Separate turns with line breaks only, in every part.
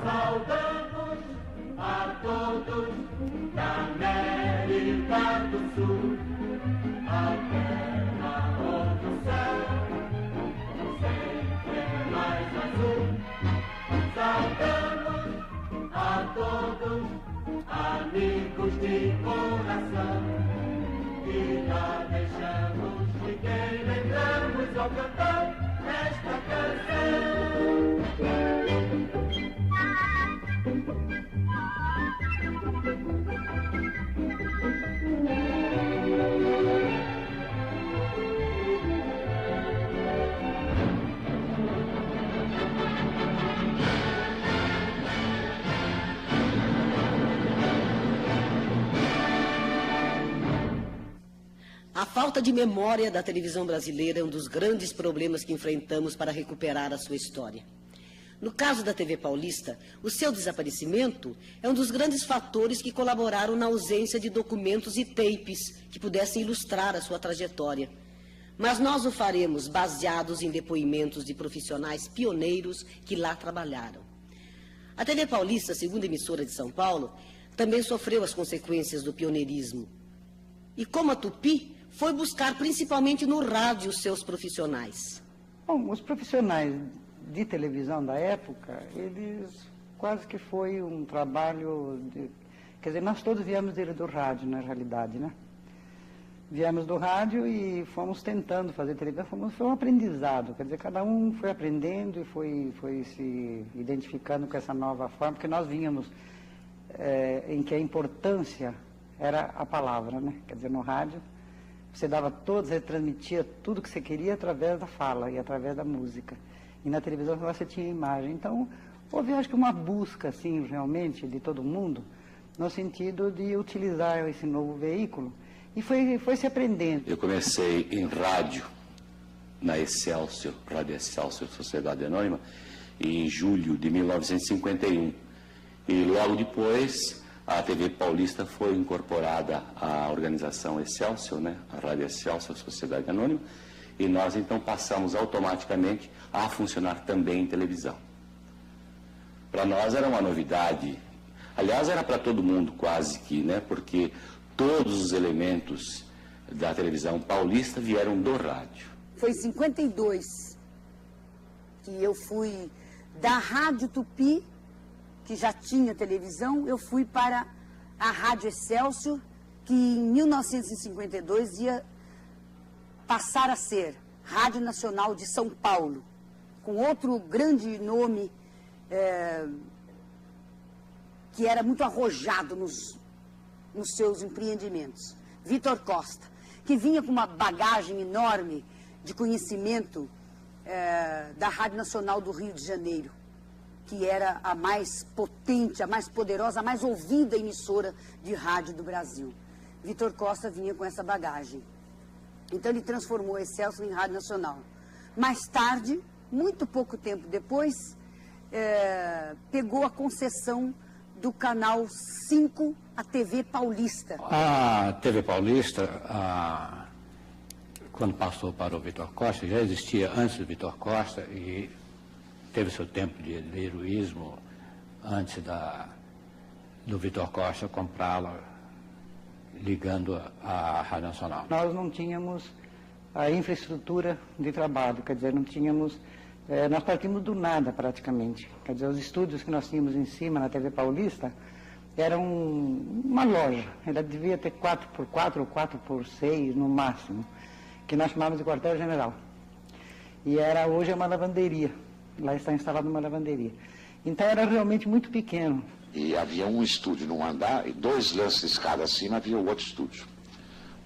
Saudamos a todos da América do Sul, a terra onde o céu sempre é mais azul. Saudamos a todos, amigos de coração, e lá deixamos de quem lembramos ao cantar esta canção.
A falta de memória da televisão brasileira é um dos grandes problemas que enfrentamos para recuperar a sua história. No caso da TV Paulista, o seu desaparecimento é um dos grandes fatores que colaboraram na ausência de documentos e tapes que pudessem ilustrar a sua trajetória. Mas nós o faremos baseados em depoimentos de profissionais pioneiros que lá trabalharam. A TV Paulista, segunda emissora de São Paulo, também sofreu as consequências do pioneirismo. E como a Tupi, foi buscar principalmente no rádio os seus profissionais.
Bom, os profissionais de televisão da época, eles quase que foi um trabalho de... Quer dizer, nós todos viemos do rádio, na realidade, né? Viemos do rádio e fomos tentando fazer televisão, foi um aprendizado, quer dizer, cada um foi aprendendo e foi se identificando com essa nova forma, porque nós vínhamos em que a importância era a palavra, né? Quer dizer, no rádio, você dava todos, você transmitia tudo que você queria através da fala e através da música. E na televisão você tinha imagem. Então, houve, acho que, uma busca, assim, realmente, de todo mundo, no sentido de utilizar esse novo veículo. E foi se aprendendo.
Eu comecei em rádio, na Excelsior, Rádio Excelsior, Sociedade Anônima, em julho de 1951. E logo depois, a TV Paulista foi incorporada à organização Excelsior, né? A Rádio Excelsior, Sociedade Anônima, e nós então passamos automaticamente a funcionar também em televisão. Para nós era uma novidade, aliás era para todo mundo quase que, né? Porque todos os elementos da televisão paulista vieram do rádio.
Foi em 52 que eu fui da Rádio Tupi, que já tinha televisão, eu fui para a Rádio Excelsior, que em 1952 ia passar a ser Rádio Nacional de São Paulo, com outro grande nome que era muito arrojado nos seus empreendimentos, Vitor Costa, que vinha com uma bagagem enorme de conhecimento da Rádio Nacional do Rio de Janeiro, que era a mais potente, a mais poderosa, a mais ouvida emissora de rádio do Brasil. Vitor Costa vinha com essa bagagem. Então ele transformou a Excelsior em Rádio Nacional. Mais tarde, muito pouco tempo depois, pegou a concessão do Canal 5, a TV Paulista.
A TV Paulista, quando passou para o Vitor Costa, já existia antes do Vitor Costa e teve seu tempo de heroísmo antes do Vitor Costa comprá-la, ligando à Rádio Nacional.
Nós não tínhamos a infraestrutura de trabalho, quer dizer, não tínhamos... nós partimos do nada, praticamente. Quer dizer, os estúdios que nós tínhamos em cima, na TV Paulista, eram uma loja. Ela devia ter 4x4 ou 4x6, no máximo, que nós chamávamos de quartel-general. E hoje é uma lavanderia. Lá está instalada uma lavanderia. Então era realmente muito pequeno.
E havia um estúdio num andar e 2 lances de escada acima havia o outro estúdio.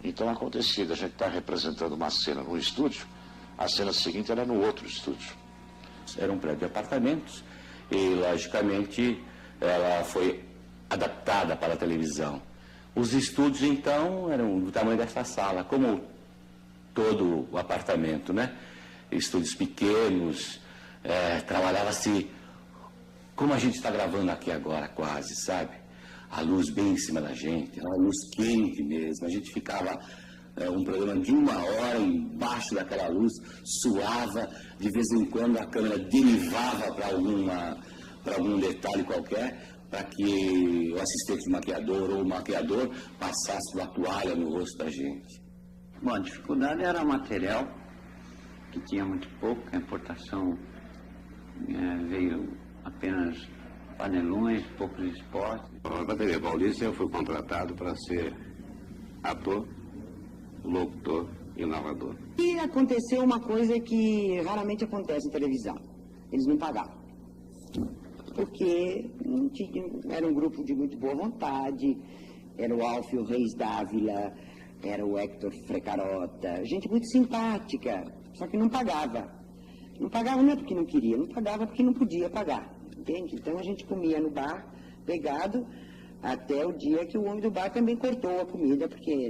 Então acontecia a gente estar representando uma cena num estúdio, a cena seguinte era no outro estúdio.
Era um prédio de apartamentos e, logicamente, ela foi adaptada para a televisão. Os estúdios, então, eram do tamanho desta sala, como todo o apartamento, né? Estúdios pequenos, trabalhava-se como a gente está gravando aqui agora, quase, sabe? a luz bem em cima da gente, era uma luz quente mesmo. A gente ficava um programa de 1 hora embaixo daquela luz, suava, de vez em quando a câmera derivava para algum detalhe qualquer, para que o assistente maquiador ou o maquiador passasse uma toalha no rosto da gente.
Bom, a dificuldade era o material, que tinha muito pouco, a importação veio apenas panelões, poucos esportes.
Na TV Paulista eu fui contratado para ser ator, locutor e narrador.
E aconteceu uma coisa que raramente acontece em televisão. Eles não pagavam. Porque não tinha, era um grupo de muito boa vontade, era o Alfio Reis Dávila, era o Hector Frecarota, gente muito simpática, só que não pagava. Não pagava não é porque não queria, não pagava porque não podia pagar, entende? Então a gente comia no bar, pegado, até o dia que o homem do bar também cortou a comida, porque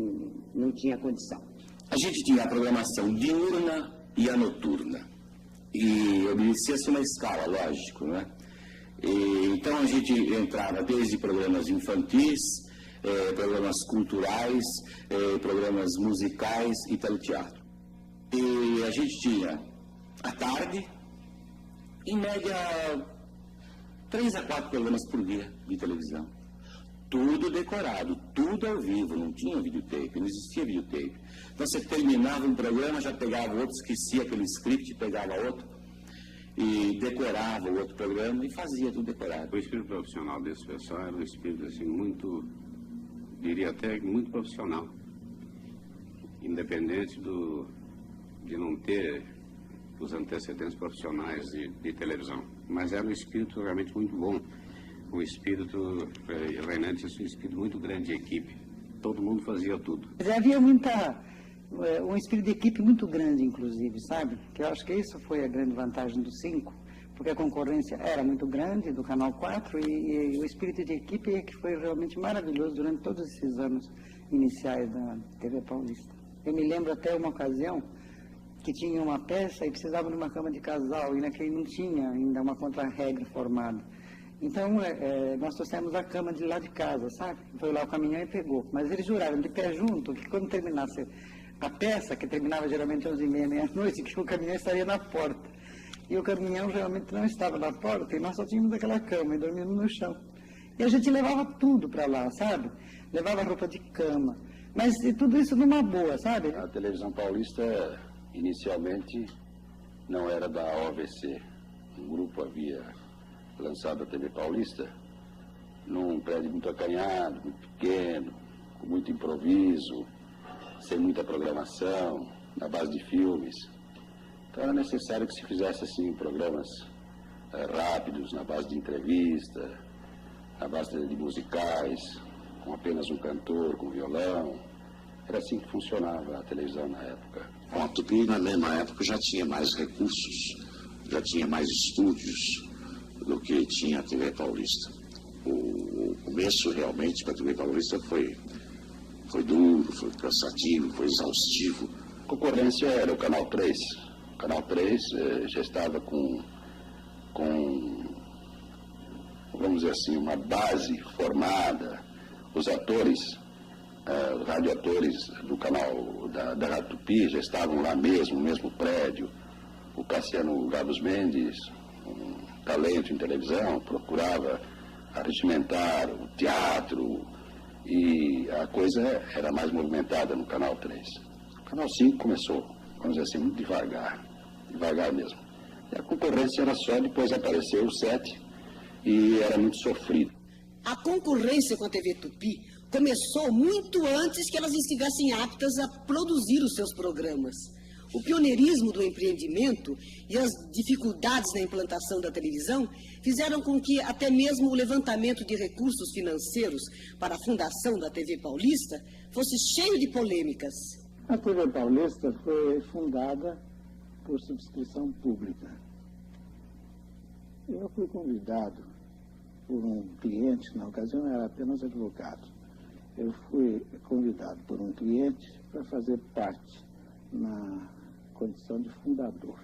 não tinha condição.
A gente tinha a programação diurna e a noturna. E obedecia-se uma escala, lógico, né? Então a gente entrava desde programas infantis, programas culturais, programas musicais e teleteatro. E a gente tinha, à tarde, em média, 3 a 4 programas por dia de televisão. Tudo decorado, tudo ao vivo, não tinha videotape, não existia videotape. Então você terminava um programa, já pegava outro, esquecia aquele script, pegava outro e decorava o outro programa e fazia tudo decorado.
O espírito profissional desse pessoal era um espírito assim muito, diria até muito profissional, independente de não ter os antecedentes profissionais de televisão. Mas era um espírito realmente muito bom, um espírito reinante, um espírito muito grande de equipe. Todo mundo fazia tudo.
Mas havia um espírito de equipe muito grande, inclusive, sabe? Que eu acho que isso foi a grande vantagem do 5, porque a concorrência era muito grande do Canal 4 e o espírito de equipe é que foi realmente maravilhoso durante todos esses anos iniciais da TV Paulista. Eu me lembro até uma ocasião que tinha uma peça e precisava de uma cama de casal e naquele não tinha ainda uma contra-regra formada. Então, nós trouxemos a cama de lá de casa, sabe? Foi lá o caminhão e pegou. Mas eles juraram de pé junto que quando terminasse a peça, que terminava geralmente às 11h30, meia-noite, que o caminhão estaria na porta. E o caminhão realmente não estava na porta e nós só tínhamos aquela cama e dormíamos no chão. E a gente levava tudo para lá, sabe? Levava roupa de cama. Mas tudo isso numa boa, sabe?
A televisão paulista, inicialmente, não era da OVC. Um grupo havia lançado a TV Paulista num prédio muito acanhado, muito pequeno, com muito improviso, sem muita programação, na base de filmes. Então era necessário que se fizesse assim programas rápidos, na base de entrevista, na base de musicais, com apenas um cantor, com violão. Era assim que funcionava a televisão na época.
Bom, a Tupi, na mesma época, já tinha mais recursos, já tinha mais estúdios do que tinha a TV Paulista. O começo, realmente, para a TV Paulista foi duro, foi cansativo, foi exaustivo.
A concorrência era o Canal 3. O Canal 3 já estava com, vamos dizer assim, uma base formada. Os atores, os radioatores do canal da Rádio Tupi já estavam lá mesmo, no mesmo prédio. O Cassiano Gabos Mendes, um talento em televisão, procurava arregimentar o teatro e a coisa era mais movimentada no Canal 3. O Canal 5 começou, vamos dizer assim, muito devagar mesmo. E a concorrência era só, depois apareceu o 7 e era muito sofrido.
A concorrência com a TV Tupi começou muito antes que elas estivessem aptas a produzir os seus programas. O pioneirismo do empreendimento e as dificuldades na implantação da televisão fizeram com que até mesmo o levantamento de recursos financeiros para a fundação da TV Paulista fosse cheio de polêmicas.
A TV Paulista foi fundada por subscrição pública. Eu fui convidado por um cliente, na ocasião era apenas advogado. Eu fui convidado por um cliente para fazer parte na condição de fundador.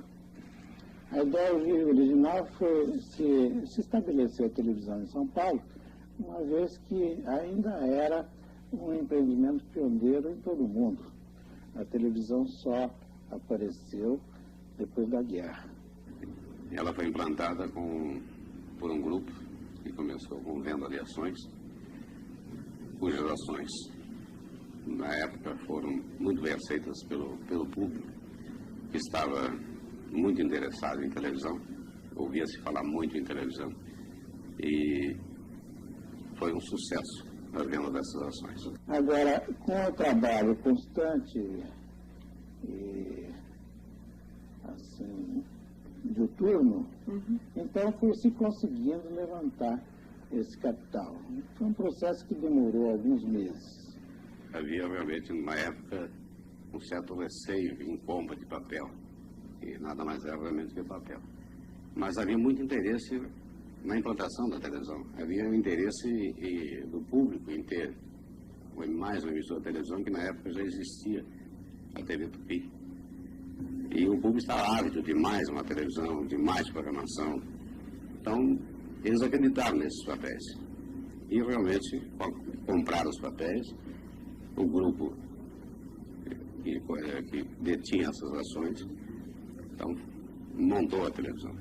A ideia original foi se estabelecer a televisão em São Paulo uma vez que ainda era um empreendimento pioneiro em todo o mundo. A televisão só apareceu depois da guerra.
Ela foi implantada por um grupo que começou com venda de ações, cujas ações, na época, foram muito bem aceitas pelo público, que estava muito interessado em televisão, ouvia-se falar muito em televisão, e foi um sucesso a venda dessas ações.
Agora, com o trabalho constante e, assim, diuturno, então foi se conseguindo levantar esse capital. Foi um processo que demorou alguns meses.
Havia realmente, na época, um certo receio em compra de papel, e nada mais era realmente que papel. Mas havia muito interesse na implantação da televisão. Havia um interesse do público em ter mais uma emissora de televisão, que na época já existia, a TV Tupi. E o público estava ávido de mais uma televisão, de mais programação. Então, eles acreditaram nesses papéis. E realmente compraram os papéis. O grupo que detinha essas ações, então, montou a televisão.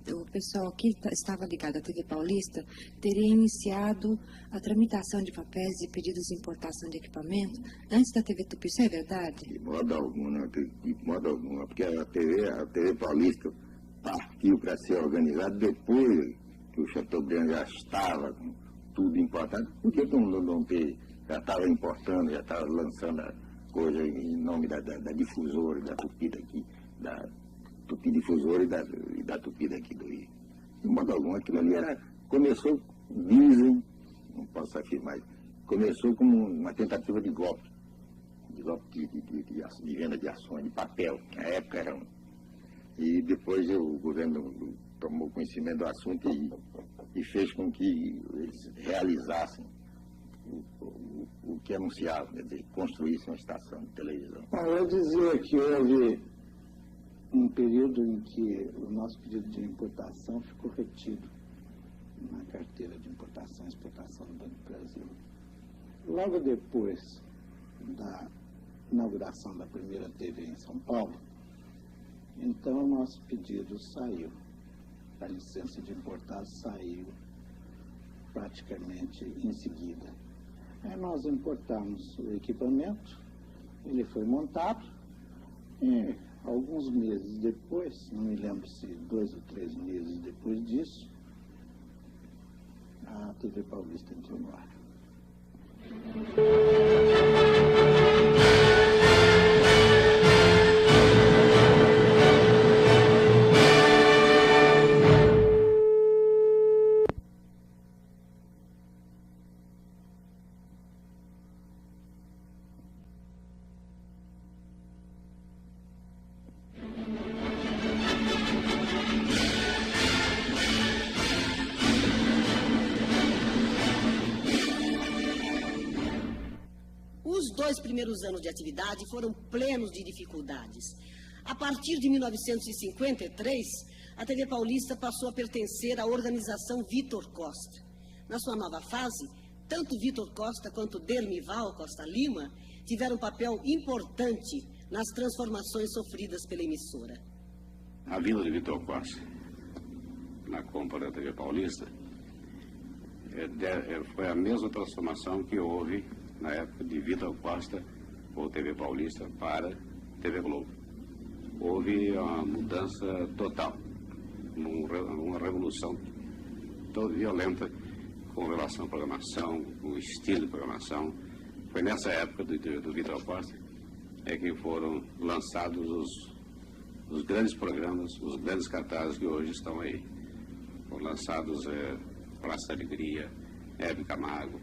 O pessoal que estava ligado à TV Paulista teria iniciado a tramitação de papéis e pedidos de importação de equipamento antes da TV Tupi. Isso é verdade?
De modo algum, não, de modo algum, porque a TV Paulista partiu para ser organizada depois que o Chateaubriand já estava com tudo importado. Por que não ter, já estava importando, já estava lançando a coisa em nome da difusora, da Tupi daqui, da Tupi Difusora e da Tupi daqui do Rio. De modo algum, aquilo ali começou, dizem, não posso afirmar, começou como uma tentativa de golpe de venda de ações, de papel, que na época era E depois o governo tomou conhecimento do assunto e fez com que eles realizassem o que anunciavam, quer dizer, construíssem uma estação de televisão.
Eu dizia que houve um período em que o nosso pedido de importação ficou retido na carteira de importação e exportação do Banco do Brasil. Logo depois da inauguração da primeira TV em São Paulo, então o nosso pedido saiu, a licença de importar saiu praticamente em seguida. Aí nós importamos o equipamento, ele foi montado, e alguns meses depois, não me lembro se 2 ou 3 meses depois disso, a TV Paulista entrou no ar.
Os 2 primeiros anos de atividade foram plenos de dificuldades. A partir de 1953, a TV Paulista passou a pertencer à organização Vitor Costa. Na sua nova fase, tanto Vitor Costa quanto Dermival Costa Lima tiveram um papel importante nas transformações sofridas pela emissora.
A vinda de Vitor Costa na compra da TV Paulista foi a mesma transformação que houve na época de Vitor Costa ou TV Paulista para TV Globo. Houve uma mudança total, uma revolução toda violenta com relação à programação, com o estilo de programação. Foi nessa época do Vitor Costa que foram lançados os grandes programas, os grandes cartazes que hoje estão aí. Foram lançados Praça da Alegria, Hebe Camargo,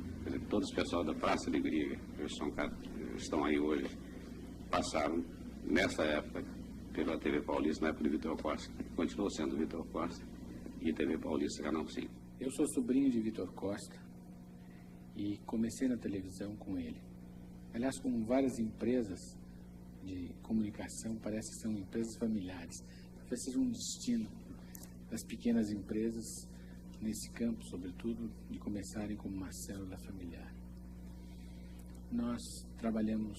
todos os pessoal da Praça da Alegria, que estão aí hoje, passaram nessa época pela TV Paulista, na época de Vitor Costa. Continuou sendo Vitor Costa e TV Paulista, Canal 5.
Eu sou sobrinho de Vitor Costa e comecei na televisão com ele. Aliás, com várias empresas de comunicação, parece que são empresas familiares. Talvez seja um destino das pequenas empresas nesse campo, sobretudo, de começarem como uma célula familiar. Nós trabalhamos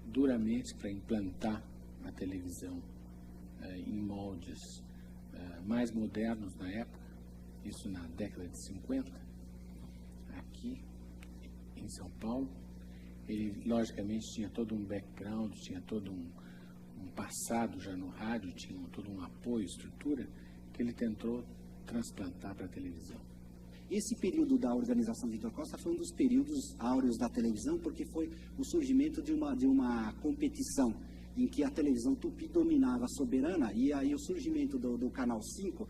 duramente para implantar a televisão em moldes mais modernos na época, isso na década de 50, aqui em São Paulo. Ele, logicamente, tinha todo um background, tinha todo um passado já no rádio, tinha todo um apoio, estrutura, que ele tentou transplantar para a televisão.
Esse período da organização Vitor Costa foi um dos períodos áureos da televisão, porque foi o surgimento de uma competição em que a televisão Tupi dominava a soberana, e aí o surgimento do Canal 5,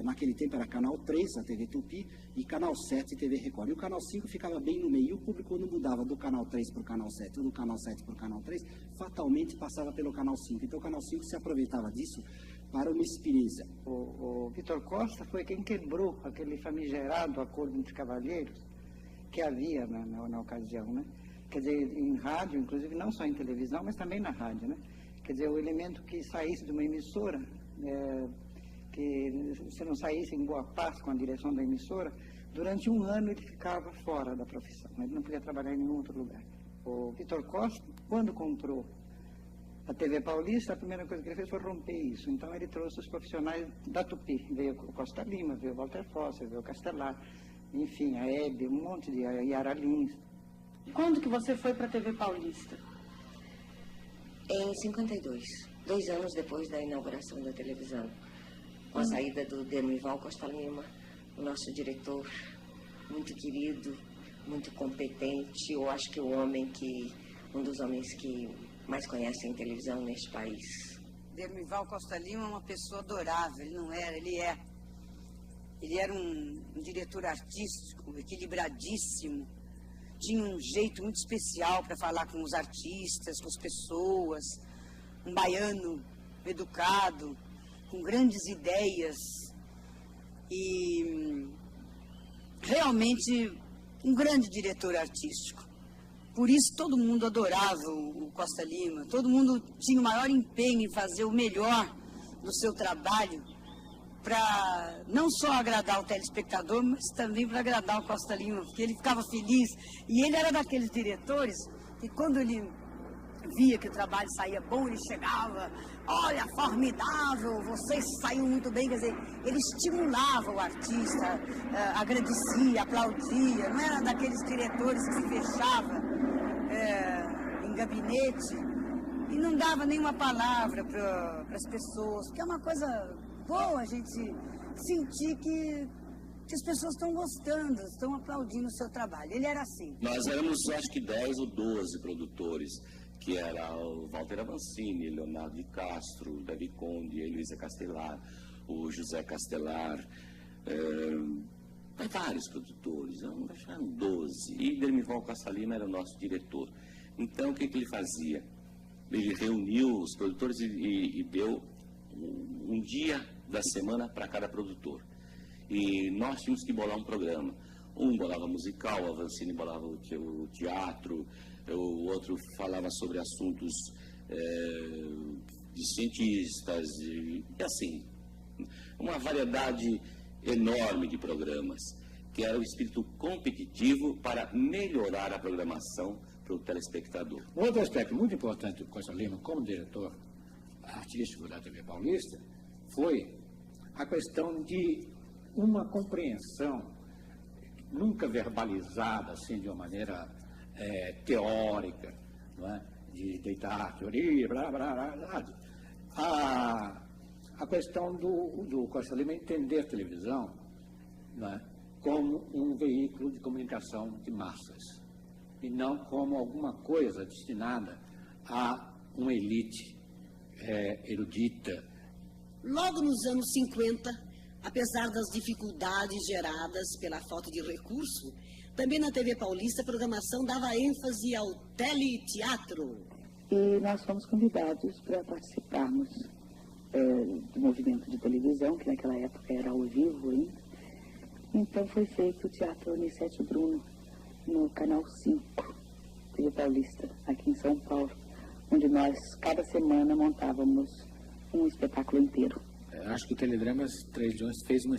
naquele tempo era Canal 3, a TV Tupi, e Canal 7, TV Record. E o Canal 5 ficava bem no meio, e o público, quando mudava do Canal 3 para o Canal 7, ou do Canal 7 para o Canal 3, fatalmente passava pelo Canal 5. Então o Canal 5 se aproveitava disso para uma experiência.
O Vitor Costa foi quem quebrou aquele famigerado acordo entre cavalheiros que havia na ocasião, né? Quer dizer, em rádio, inclusive, não só em televisão, mas também na rádio, né? Quer dizer, o elemento que saísse de uma emissora, que se não saísse em boa paz com a direção da emissora, durante um ano ele ficava fora da profissão, ele não podia trabalhar em nenhum outro lugar. O Vitor Costa, quando comprou a TV Paulista, a primeira coisa que ele fez foi romper isso. Então ele trouxe os profissionais da Tupi. Veio o Costa Lima, veio o Walter Fosser, veio o Castelar, enfim, a Hebe, um monte de Yara Lins.
Quando que você foi para a TV Paulista?
Em 52, 2 anos depois da inauguração da televisão. Com a saída do Demival Costa Lima, o nosso diretor, muito querido, muito competente. Eu acho que um dos homens que mais conhecem televisão neste país.
Demival Costa Lima é uma pessoa adorável, ele não era, ele é. Ele era um diretor artístico, equilibradíssimo, tinha um jeito muito especial para falar com os artistas, com as pessoas, um baiano educado, com grandes ideias e realmente um grande diretor artístico. Por isso todo mundo adorava o Costa Lima, todo mundo tinha o maior empenho em fazer o melhor do seu trabalho para não só agradar o telespectador, mas também para agradar o Costa Lima, porque ele ficava feliz. E ele era daqueles diretores que quando ele via que o trabalho saía bom, ele chegava, olha, formidável, vocês saíram muito bem, quer dizer, ele estimulava o artista, agradecia, aplaudia, não era daqueles diretores que se fechava em gabinete e não dava nenhuma palavra para as pessoas, porque é uma coisa boa a gente sentir que as pessoas estão gostando, estão aplaudindo o seu trabalho. Ele era assim.
Nós éramos, acho que 10 ou 12 produtores, que era o Walter Avancini, Leonardo de Castro, Davi Conde, a Luísa Castelar, o José Castelar, vários produtores, eram 12. E Demival Costa Lima era o nosso diretor. Então, o que ele fazia? Ele reuniu os produtores e deu um dia da semana para cada produtor. E nós tínhamos que bolar um programa. Um bolava musical, o Avancini bolava o teatro, o outro falava sobre assuntos de cientistas, e assim, uma variedade enorme de programas, que era o espírito competitivo para melhorar a programação para o telespectador.
Um outro aspecto muito importante do Costa Lima, como diretor artístico da TV Paulista, foi a questão de uma compreensão nunca verbalizada, assim, de uma maneira teórica, não é? De deitar teoria, blá, blá, blá, blá. A questão do Costa Lima entender a televisão, não é? Como um veículo de comunicação de massas, e não como alguma coisa destinada a uma elite erudita.
Logo nos anos 50, apesar das dificuldades geradas pela falta de recurso, também na TV Paulista a programação dava ênfase ao teleteatro.
E nós fomos convidados para participarmos do movimento de televisão, que naquela época era ao vivo ainda. Então foi feito o Teatro Anicete Bruno no Canal 5, TV Paulista, aqui em São Paulo, onde nós, cada semana, montávamos um espetáculo inteiro.
acho que o Teledramas Três Leões fez uma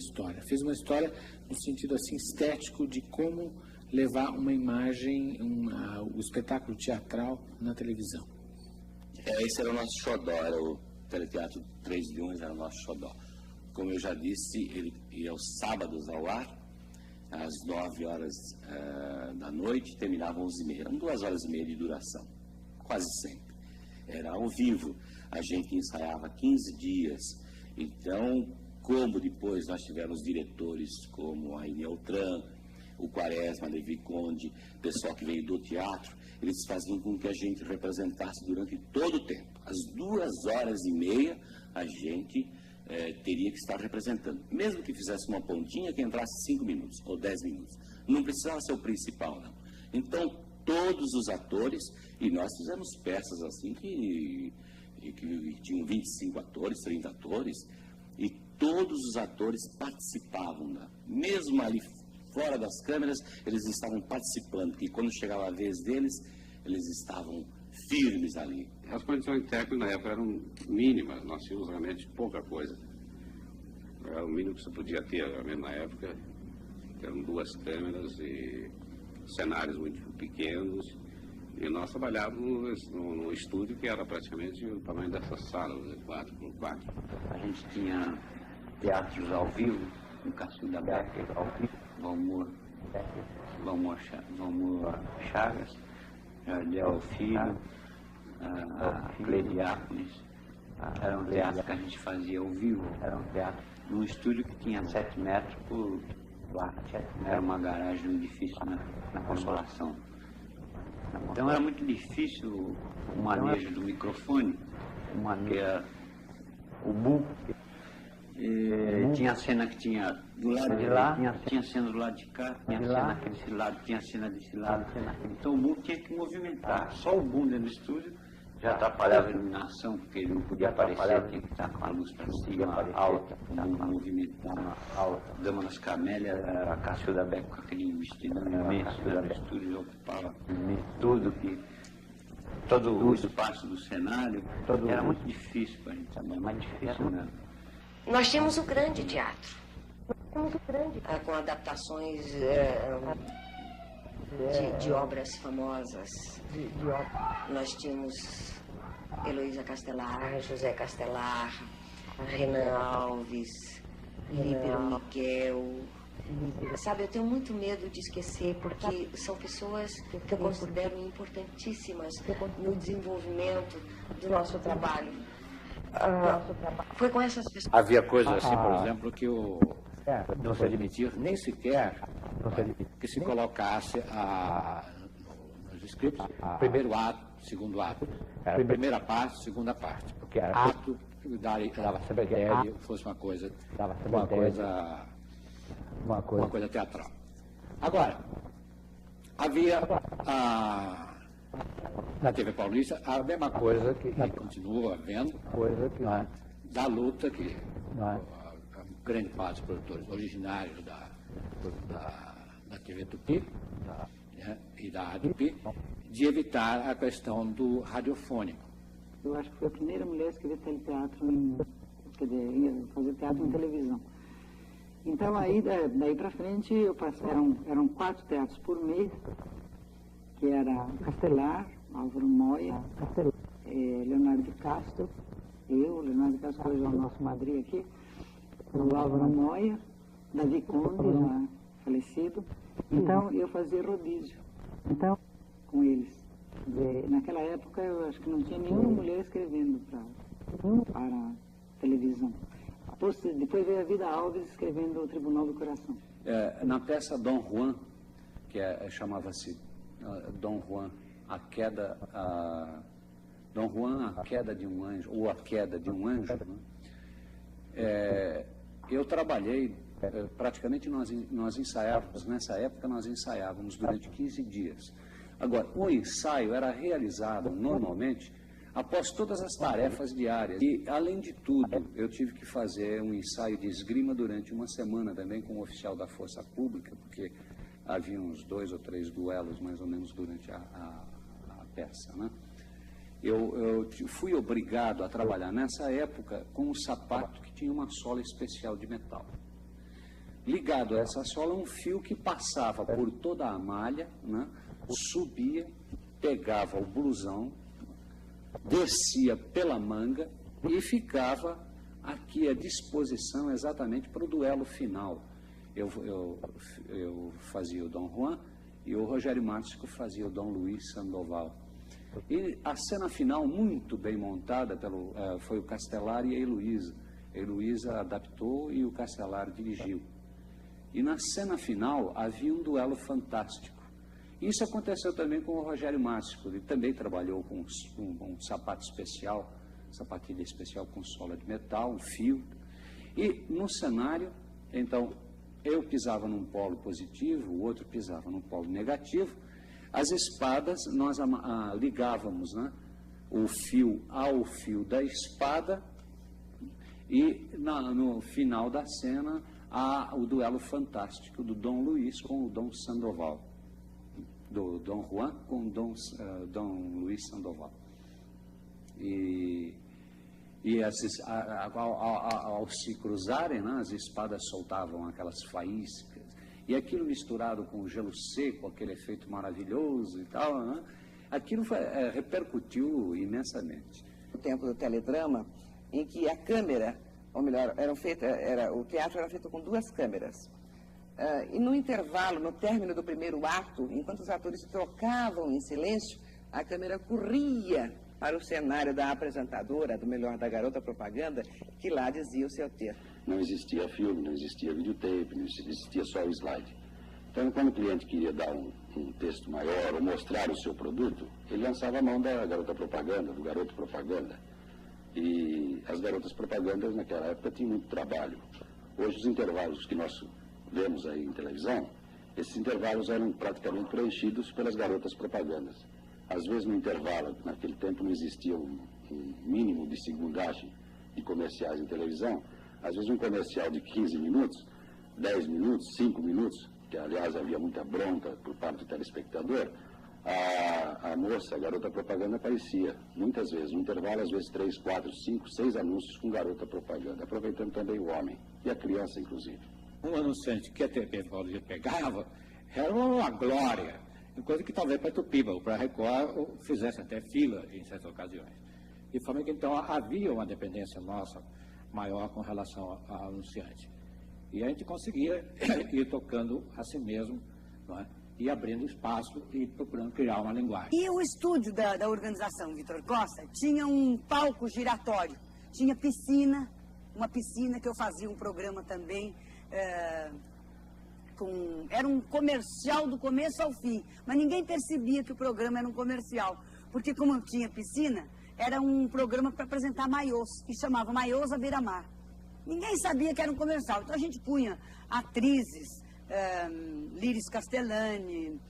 história no sentido assim estético de como levar uma imagem, o espetáculo teatral na televisão.
Esse era o nosso xodó, era o Teleteatro Três Leões, era o nosso xodó. Como eu já disse, ele ia aos sábados ao ar, às 9 horas da noite, terminava às 11h30. Eram 2 horas e meia de duração, quase sempre. Era ao vivo, a gente ensaiava 15 dias. Então, como depois nós tivemos diretores como a Ineltran, o Quaresma, Levi Conde, pessoal que veio do teatro, eles faziam com que a gente representasse durante todo o tempo. Às 2 horas e meia, a gente teria que estar representando. Mesmo que fizesse uma pontinha que entrasse 5 minutos ou 10 minutos. Não precisava ser o principal, não. Então, todos os atores, e nós fizemos peças assim que tinham 25 atores, 30 atores, e todos os atores participavam, mesmo ali fora das câmeras, eles estavam participando, porque quando chegava a vez deles, eles estavam firmes ali.
As condições técnicas na época eram mínimas, nós tínhamos realmente pouca coisa. Era o mínimo que você podia ter, realmente, na época. Eram 2 câmeras e cenários muito pequenos. E nós trabalhávamos num estúdio que era praticamente o tamanho dessa sala, 4x4.
A gente tinha teatros ao vivo, no Cacilda Becker, ao vivo, Valmor Chagas, Jardel Filho, Cleidiápolis. Era um teatro que a gente fazia ao vivo. Era um teatro num estúdio que tinha 7 metros por 4. Era uma garagem, um edifício na Consolação. Então era muito difícil o manejo do microfone, que era o buco. Tinha cena que tinha do lado de lá, tinha cena do lado de cá, tinha cena desse lado, tinha cena desse lado. Então o buco tinha que movimentar. Só o boom dentro do estúdio já atrapalhava a iluminação, porque ele não podia aparecer, tinha que estar com a luz para cima, alta, movimentar. Dama das Camélias, a Cacilda Becker com aquele vestidão imenso, o estúdio ocupava tudo, todo o espaço do cenário. Era muito difícil para a gente trabalhar, mais difícil mesmo.
Nós tínhamos o grande teatro, com adaptações de obras famosas. Nós tínhamos Heloísa Castelar, José Castelar, Renan Alves, Ribeiro Miguel. Sabe, eu tenho muito medo de esquecer, porque são pessoas que eu considero importantíssimas no desenvolvimento do nosso trabalho. Foi com essas pessoas.
Havia coisas assim, por exemplo, que não se admitia nem sequer que se colocasse nos scripts primeiro ato, segundo ato. Era primeira parte, segunda parte. Porque era ato dava sempre a ideia de que fosse uma coisa teatral. Agora, havia na TV Paulista a mesma coisa que continua havendo, da luta que a grande parte dos produtores originários da TV Tupi e da Rádio Tupi, de evitar a questão do radiofônico.
Eu acho que foi a primeira mulher a escrever teleteatro, quer dizer, ia fazer teatro em televisão. Então aí daí para frente eram 4 teatros por mês, que era Castelar, Álvaro Moia, Leonardo de Castro, Leonardo de Castro hoje é o nosso madrinho aqui, o Álvaro Moia, Davi Conde, já falecido. Então eu fazia rodízio com eles. Naquela época eu acho que não tinha nenhuma mulher escrevendo para televisão. Depois veio a Vida Alves escrevendo o Tribunal do Coração.
Na peça Dom Juan, que chamava-se Dom Juan, a queda de um anjo, ou a queda de um anjo, né? Eu trabalhei, praticamente nós ensaiávamos, nessa época nós ensaiávamos durante 15 dias. Agora, o ensaio era realizado normalmente após todas as tarefas diárias. E, além de tudo, eu tive que fazer um ensaio de esgrima durante uma semana também com um oficial da Força Pública, porque havia uns 2 ou 3 duelos, mais ou menos, durante a peça, né? Eu fui obrigado a trabalhar nessa época com o sapato que
tinha uma sola especial de metal. Ligado a essa sola, um fio que passava por toda a malha, né, subia, pegava o blusão, descia pela manga e ficava aqui à disposição exatamente para o duelo final. Eu fazia o Dom Juan e o Rogério Márcio fazia o Dom Luiz Sandoval. E a cena final, muito bem montada, foi o Castelar e a Heloísa. A Heloísa adaptou e o Castelar dirigiu. E na cena final havia um duelo fantástico. Isso aconteceu também com o Rogério Márcio. Ele também trabalhou com um sapato especial, sapatilha especial com sola de metal, um fio. E no cenário, então, eu pisava num polo positivo, o outro pisava num polo negativo. As espadas, nós ligávamos, né, o fio ao fio da espada e no final da cena há o duelo fantástico do Dom Luiz com o Dom Sandoval, do Dom Juan com o Dom Luiz Sandoval. E ao se cruzarem, né, as espadas soltavam aquelas faíscas. E aquilo misturado com o gelo seco, aquele efeito maravilhoso e tal, né? Aquilo repercutiu imensamente.
No tempo do teledrama, em que a câmera, ou melhor, o teatro era feito com 2 câmeras. E no intervalo, no término do primeiro ato, enquanto os atores se trocavam em silêncio, a câmera corria para o cenário da apresentadora, do melhor, da garota propaganda, que lá dizia o seu texto.
Não existia filme, não existia videotape, não existia só o slide. Então, quando o cliente queria dar um texto maior ou mostrar o seu produto, ele lançava a mão da garota propaganda, do garoto propaganda. E as garotas propagandas naquela época tinham muito trabalho. Hoje, os intervalos que nós vemos aí em televisão, esses intervalos eram praticamente preenchidos pelas garotas propagandas. Às vezes, no intervalo, naquele tempo não existia um mínimo de segundagem de comerciais em televisão. Às vezes um comercial de 15 minutos, 10 minutos, 5 minutos, que aliás havia muita bronca por parte do telespectador, a moça, a garota propaganda aparecia muitas vezes, no intervalo às vezes 3, 4, 5, 6 anúncios com garota propaganda, aproveitando também o homem e a criança inclusive.
Um anunciante que a TV Paulista pegava era uma glória, coisa que talvez para Tupiba ou para Record fizesse até fila em certas ocasiões. De forma que então havia uma dependência nossa maior com relação ao anunciante. E a gente conseguia ir tocando a si mesmo, não é? E abrindo espaço e procurando criar uma linguagem.
E o estúdio da organização Vitor Costa tinha um palco giratório, tinha piscina, uma piscina que eu fazia um programa também, era um comercial do começo ao fim, mas ninguém percebia que o programa era um comercial, porque como eu tinha piscina, era um programa para apresentar maiôs, que chamava Maiôs à Beira-Mar. Ninguém sabia que era um comercial, então a gente punha atrizes, Líris Castellani,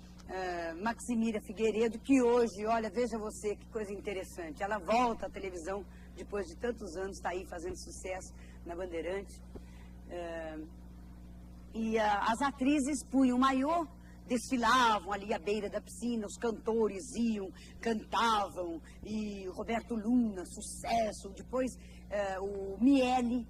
Maximília Figueiredo, que hoje, olha, veja você que coisa interessante, ela volta à televisão depois de tantos anos, está aí fazendo sucesso na Bandeirante. E as atrizes punham maiô, desfilavam ali à beira da piscina, os cantores iam, cantavam, e Roberto Luna, sucesso, depois o Miele.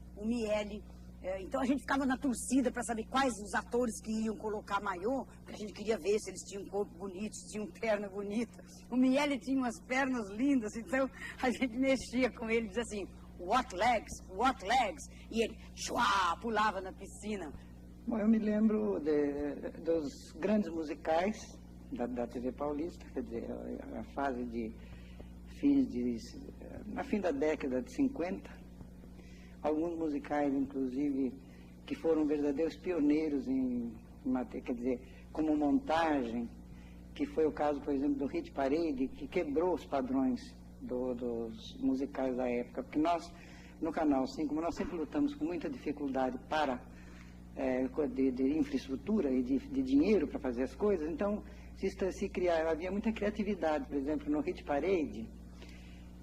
Então a gente ficava na torcida para saber quais os atores que iam colocar maiô, porque a gente queria ver se eles tinham um corpo bonito, se tinham perna bonita. O Miele tinha umas pernas lindas, então a gente mexia com ele, dizia assim, what legs, e ele pulava na piscina.
Bom, eu me lembro dos grandes musicais da TV Paulista, quer dizer, a fase de na fim da década de 50, alguns musicais, inclusive, que foram verdadeiros pioneiros em matéria, quer dizer, como montagem, que foi o caso, por exemplo, do Hit Parade, que quebrou os padrões dos musicais da época, porque nós, no Canal 5, como nós sempre lutamos com muita dificuldade de infraestrutura e de dinheiro para fazer as coisas, então havia muita criatividade. Por exemplo, no Hit Parade,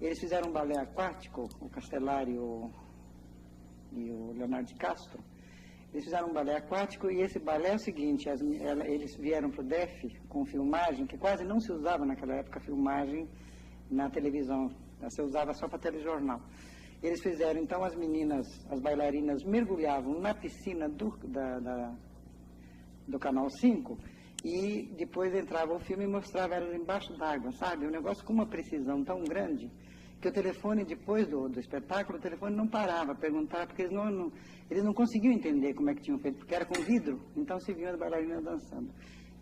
eles fizeram um balé aquático, o Castelar e o Leonardo de Castro. Eles fizeram um balé aquático e esse balé é o seguinte, eles vieram para o DEF com filmagem, que quase não se usava naquela época, filmagem na televisão, se usava só para telejornal. Eles fizeram, então, as meninas, as bailarinas mergulhavam na piscina do Canal 5 e depois entrava o filme e mostrava elas embaixo d'água, sabe? Um negócio com uma precisão tão grande que o telefone, depois do espetáculo, o telefone não parava a perguntar, porque eles não conseguiam entender como é que tinham feito, porque era com vidro, então se viam as bailarinas dançando.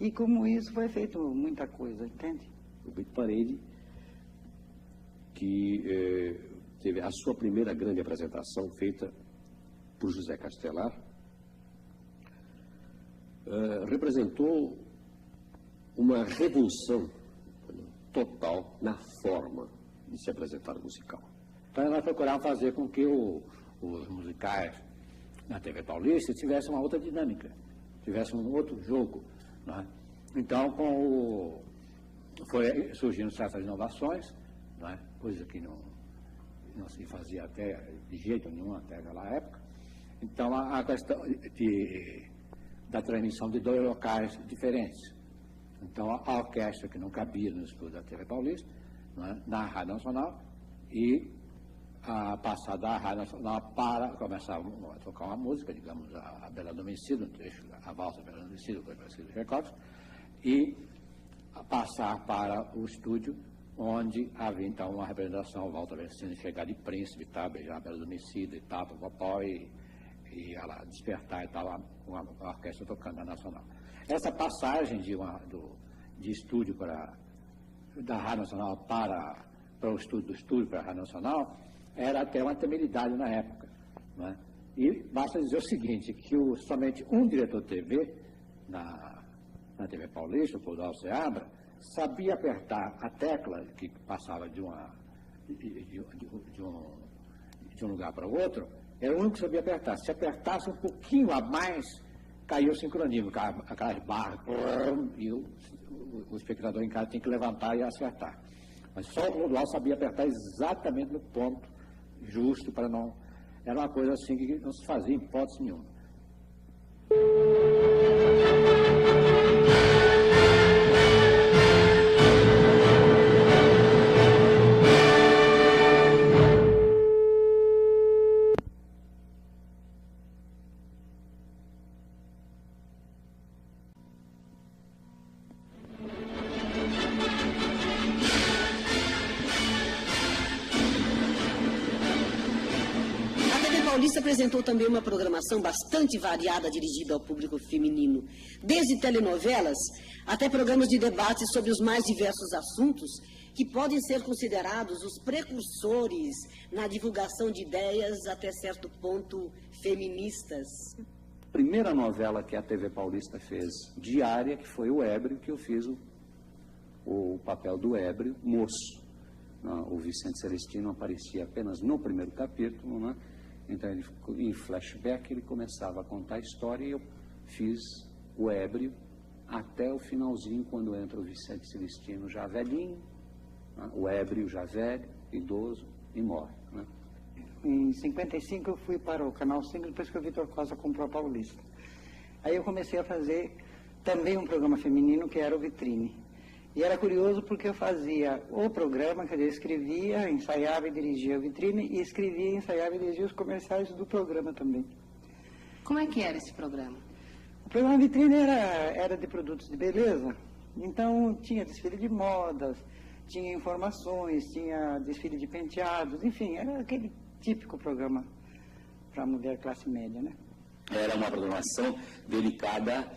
E como isso foi feito muita coisa, entende?
O Beto Parede, que teve a sua primeira grande apresentação feita por José Castelar, representou uma revolução total na forma de se apresentar o musical.
Então nós procuramos fazer com que os musicais na TV Paulista tivessem uma outra dinâmica, tivessem um outro jogo, né? Então, foi surgindo certas inovações, né? Coisa que não se fazia até de jeito nenhum até aquela época. Então, a questão da transmissão de 2 locais diferentes. Então, a orquestra que não cabia no estúdio da TV Paulista, né, na Rádio Nacional, e passar da Rádio Nacional para começar a tocar uma música, digamos, a Bela Adormecida, um trecho, a valsa Bela Adormecida, com o Tchaikovsky, e passar para o estúdio, onde havia então uma representação, Walter Versini chegar de príncipe, tá, beijar a Bela Adormecida e tal, e ela despertar e tal, uma orquestra tocando na Nacional. Essa passagem de estúdio da Rádio Nacional para o estúdio do estúdio para a Rádio Nacional era até uma temeridade na época, né? E basta dizer o seguinte, que somente um diretor de TV na TV Paulista, o Clodoaldo Seabra, sabia apertar a tecla que passava de um lugar para o outro, era o único que sabia apertar. Se apertasse um pouquinho a mais, caiu o sincronismo, aquelas barras, e o espectador em casa tem que levantar e acertar. Mas só o Clodoaldo sabia apertar exatamente no ponto justo para não... Era uma coisa assim que não se fazia em hipótese nenhuma.
Paulista apresentou também uma programação bastante variada dirigida ao público feminino, desde telenovelas até programas de debate sobre os mais diversos assuntos que podem ser considerados os precursores na divulgação de ideias até certo ponto feministas.
A primeira novela que a TV Paulista fez diária, que foi o Ébrio, que eu fiz o papel do ébrio moço. O Vicente Celestino aparecia apenas no primeiro capítulo, né? Então, em flashback, ele começava a contar a história e eu fiz o ébrio até o finalzinho, quando entra o Vicente Celestino já velhinho, né? O ébrio já velho, idoso, e morre, né?
Em 55 eu fui para o Canal 5, depois que o Vitor Costa comprou a Paulista. Aí eu comecei a fazer também um programa feminino, que era o Vitrine. E era curioso porque eu fazia o programa, quer dizer, escrevia, ensaiava e dirigia o Vitrine, e escrevia, ensaiava e dirigia os comerciais do programa também.
Como é que era esse programa?
O programa Vitrine era de produtos de beleza, então tinha desfile de modas, tinha informações, tinha desfile de penteados, enfim, era aquele típico programa para a mulher classe média, né?
Era uma programação dedicada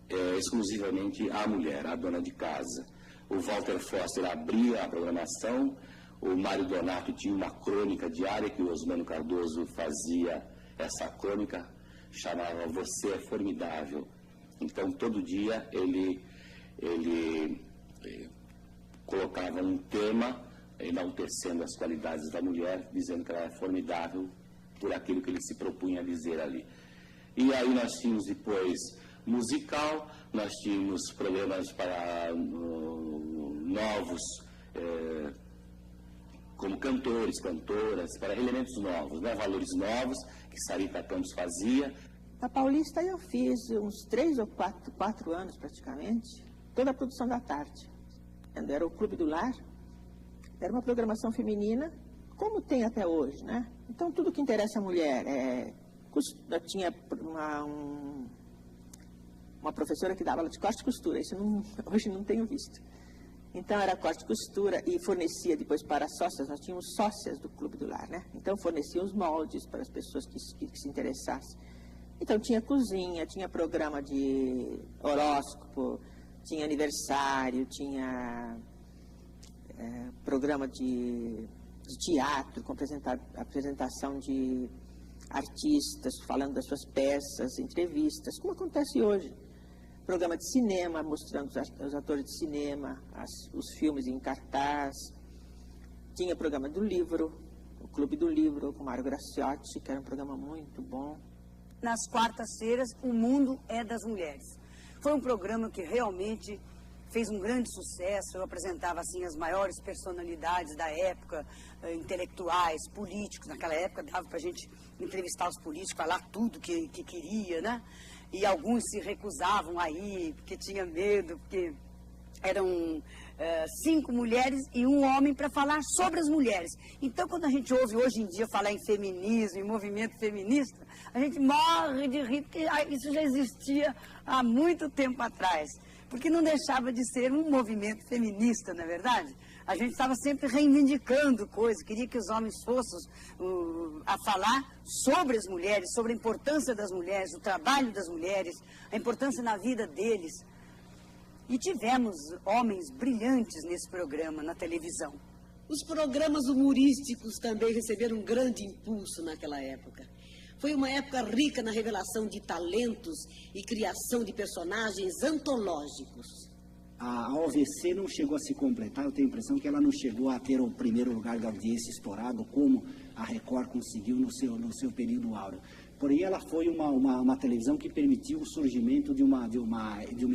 exclusivamente à mulher, à dona de casa. O Walter Foster abria a programação, o Mário Donato tinha uma crônica diária que o Osmano Cardoso fazia essa crônica, chamava Você é Formidável. Então, todo dia ele colocava um tema enaltecendo as qualidades da mulher, dizendo que ela é formidável por aquilo que ele se propunha a dizer ali. E aí nós tínhamos depois musical, nós tínhamos programas para novos, como cantores, cantoras, para elementos novos, né? Valores novos, que Sarita Campos fazia.
Na Paulista eu fiz uns 3 ou 4 anos praticamente, toda a produção da tarde. Era o Clube do Lar, era uma programação feminina como tem até hoje, né? Então, tudo que interessa a mulher tinha uma professora que dava aula de corte e costura, isso hoje não tenho visto. Então, era corte e costura e fornecia depois para sócias, nós tínhamos sócias do Clube do Lar, né? Então, fornecia os moldes para as pessoas que se interessassem. Então, tinha cozinha, tinha programa de horóscopo, tinha aniversário, tinha programa de teatro, com apresentação de artistas falando das suas peças, entrevistas, como acontece hoje. Programa de cinema, mostrando os atores de cinema, os filmes em cartaz. Tinha programa do livro, o Clube do Livro, com Mário Graciotti, que era um programa muito bom.
Nas quartas-feiras, O Mundo é das Mulheres. Foi um programa que realmente fez um grande sucesso. Eu apresentava assim as maiores personalidades da época, intelectuais, políticos. Naquela época dava para a gente entrevistar os políticos, falar tudo que queria, né? E alguns se recusavam a ir, porque tinha medo, porque eram 5 mulheres e 1 homem para falar sobre as mulheres. Então, quando a gente ouve hoje em dia falar em feminismo, em movimento feminista, a gente morre de rir, porque isso já existia há muito tempo atrás. Porque não deixava de ser um movimento feminista, não é verdade? A gente estava sempre reivindicando coisas, queria que os homens fossem a falar sobre as mulheres, sobre a importância das mulheres, o trabalho das mulheres, a importância na vida deles. E tivemos homens brilhantes nesse programa, na televisão.
Os programas humorísticos também receberam um grande impulso naquela época. Foi uma época rica na revelação de talentos e criação de personagens antológicos.
A OVC não chegou a se completar, eu tenho a impressão que ela não chegou a ter o primeiro lugar de audiência estourado, como a Record conseguiu no seu período áureo. Porém, ela foi uma televisão que permitiu o surgimento de uma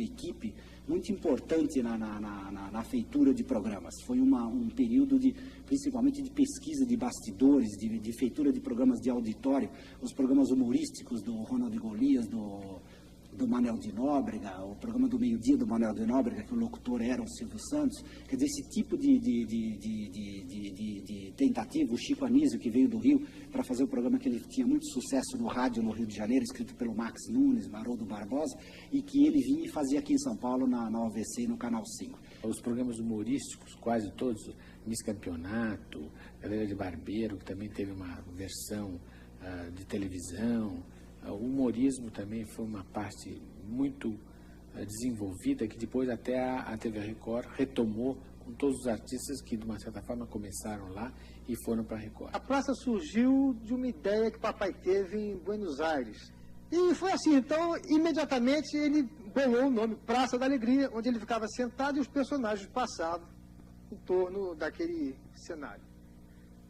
equipe muito importante na feitura de programas. Foi um período principalmente de pesquisa de bastidores, de feitura de programas de auditório, os programas humorísticos do Ronald Golias, do Manuel de Nóbrega, o programa do meio-dia do Manuel de Nóbrega, que o locutor era o Silvio Santos. Quer dizer, esse tipo de tentativa, o Chico Anísio, que veio do Rio para fazer o programa que ele tinha muito sucesso no rádio no Rio de Janeiro, escrito pelo Max Nunes, Haroldo Barbosa, e que ele vinha e fazia aqui em São Paulo, na OVC, no Canal 5.
Os programas humorísticos, quase todos, Miss Campeonato, Galera de Barbeiro, que também teve uma versão de televisão. O humorismo também foi uma parte muito desenvolvida, que depois até a TV Record retomou com todos os artistas que, de uma certa forma, começaram lá e foram para a Record.
A praça surgiu de uma ideia que papai teve em Buenos Aires. E foi assim, então, imediatamente ele bolou o nome Praça da Alegria, onde ele ficava sentado e os personagens passavam em torno daquele cenário.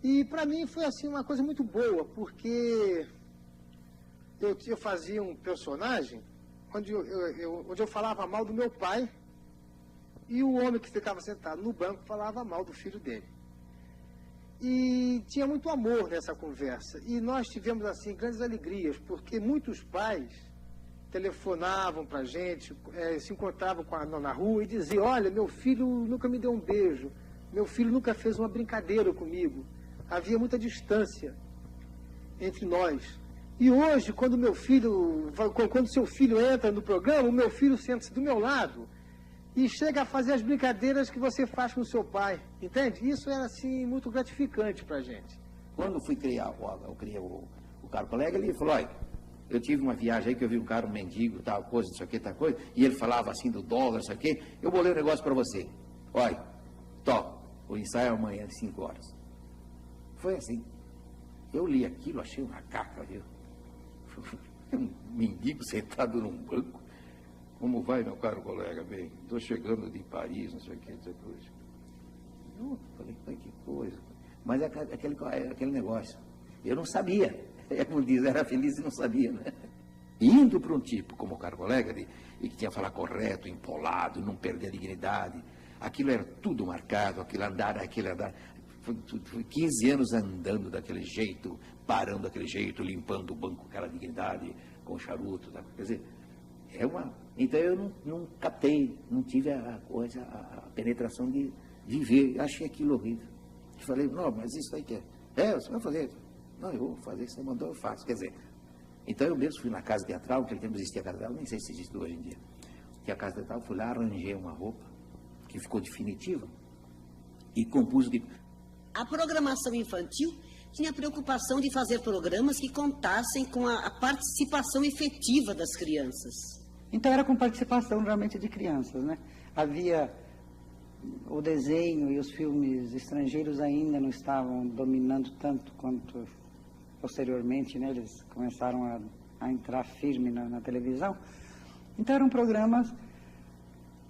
E para mim foi assim uma coisa muito boa, porque eu fazia um personagem onde eu falava mal do meu pai e o homem que ficava sentado no banco falava mal do filho dele. E tinha muito amor nessa conversa. E nós tivemos, assim, grandes alegrias, porque muitos pais telefonavam para a gente, se encontravam na rua e diziam: olha, meu filho nunca me deu um beijo, meu filho nunca fez uma brincadeira comigo. Havia muita distância entre nós. E hoje, quando seu filho entra no programa, o meu filho senta-se do meu lado e chega a fazer as brincadeiras que você faz com o seu pai, entende? Isso era, assim, muito gratificante pra gente.
Quando eu criei o Caro Colega, ele falou: olha, eu tive uma viagem aí que eu vi um cara, um mendigo, tal coisa, isso aqui, tal coisa, e ele falava assim do dólar, isso aqui, eu bolei um negócio pra você. Olha, o ensaio é amanhã às 5 horas. Foi assim. Eu li aquilo, achei uma caca, viu? Um mendigo sentado num banco. Como vai, meu caro colega? Bem, estou chegando de Paris, não sei o que, essa coisa. Eu falei, que coisa. Mas é aquele negócio. Eu não sabia. É como diz, era feliz e não sabia, né? Indo para um tipo como o caro colega, e que tinha que falar correto, empolado, não perder a dignidade. Aquilo era tudo marcado, aquele andar. Foi 15 anos andando daquele jeito, parando daquele jeito, limpando o banco com aquela dignidade, com charuto, tá? Quer dizer, então eu não captei, não tive a penetração de ver. Achei aquilo horrível. Eu falei, não, mas isso aí que Você vai fazer? Não, eu vou fazer, você mandou, eu faço. Quer dizer, então eu mesmo fui na casa teatral, naquele tempo existia a casa teatral, nem sei se existe hoje em dia. Que a casa teatral, fui lá, arranjei uma roupa que ficou definitiva e compus de...
A programação infantil tinha a preocupação de fazer programas que contassem com a participação efetiva das crianças.
Então era com participação realmente de crianças, né? Havia o desenho e os filmes estrangeiros ainda não estavam dominando tanto quanto posteriormente, né? Eles começaram a entrar firme na televisão. Então eram programas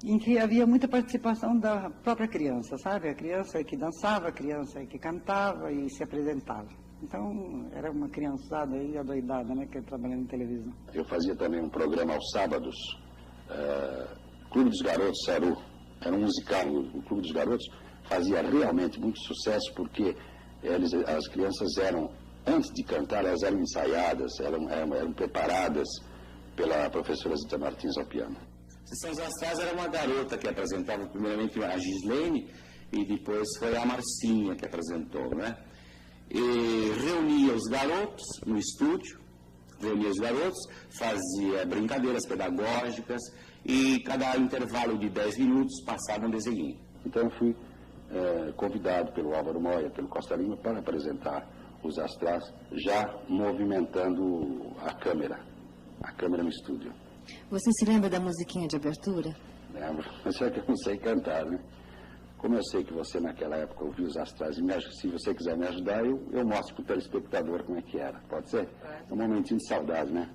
em que havia muita participação da própria criança, sabe? A criança que dançava, a criança que cantava e se apresentava. Então, era uma criançada aí adoidada, né, que trabalhando em televisão.
Eu fazia também um programa aos sábados, Clube dos Garotos Saru. Era um musical, o Clube dos Garotos fazia realmente muito sucesso porque as crianças eram, antes de cantar, elas eram ensaiadas, eram preparadas pela professora Zita Martins ao piano.
Sessões Astrais era uma garota que apresentava primeiramente a Gislene e depois foi a Marcinha que apresentou, né? E reunia os garotos no estúdio, fazia brincadeiras pedagógicas e cada intervalo de 10 minutos passava um desenho.
Então eu fui convidado pelo Álvaro Moia, pelo Costa Lima, para apresentar os Astrais, já movimentando a câmera no estúdio.
Você se lembra da musiquinha de abertura?
Lembro, mas é que eu não sei cantar, né? Como eu sei que você naquela época ouviu os Astrais, se você quiser me ajudar, eu mostro para o telespectador como é que era. Pode ser? É um momentinho de saudade, né?